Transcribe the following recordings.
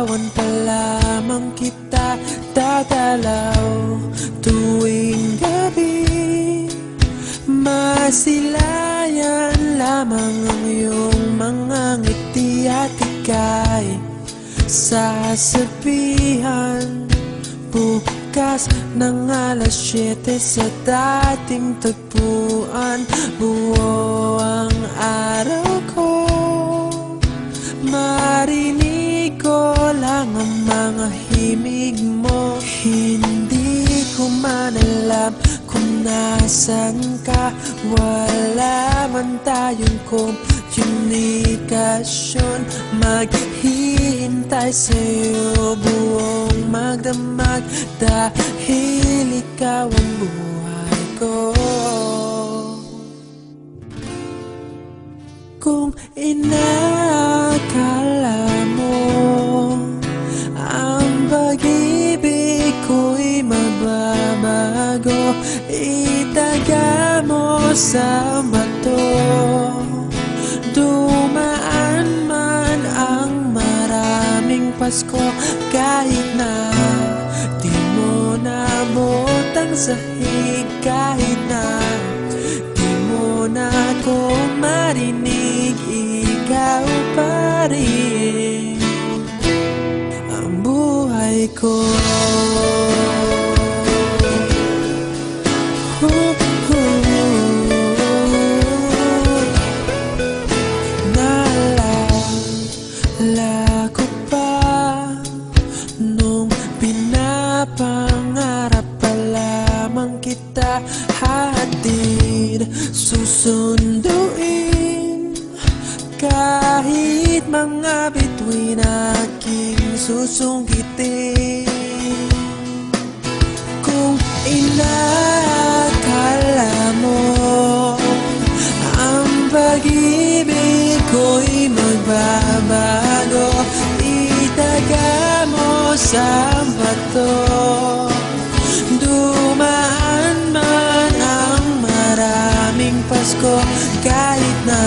Liligawan pa lamang kita, dadalaw tuwing gabi. Masilayan lamang ang iyong mga ngiti at ika'y sasabihan bukas ng alas 7 sa dating tagpuan. Buo ang araw ko, marinig ko lang ang mga himig mo. Hindi ko man alam kung nasan ka, wala man tayong komunikasyon. Maghihintay sa'yo buong magdamag, dahil ikaw ang buhay ko. Kung inakala mo ang pag-ibig ko'y magbabago, itaga mo sa bato. Dumaan man ang maraming Pasko, kahit na di mo naabot ang sahig, kahit na di mo na ako marinig, ikaw pa rin ang buhay ko. Naalala ko pa nung pinapangarap pa lamang kita, hatid susunduin kahit mga bituin aking susungkitin. Kung inakala mo ang pag-ibig ko'y magbabago, itaga mo sa bato. Dumaan man ang maraming Pasko, kahit na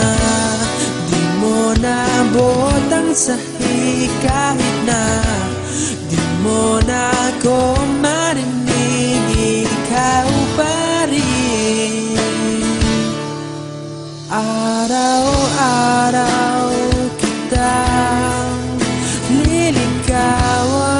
di mo naabot ang sahig, kahit na di mo na ako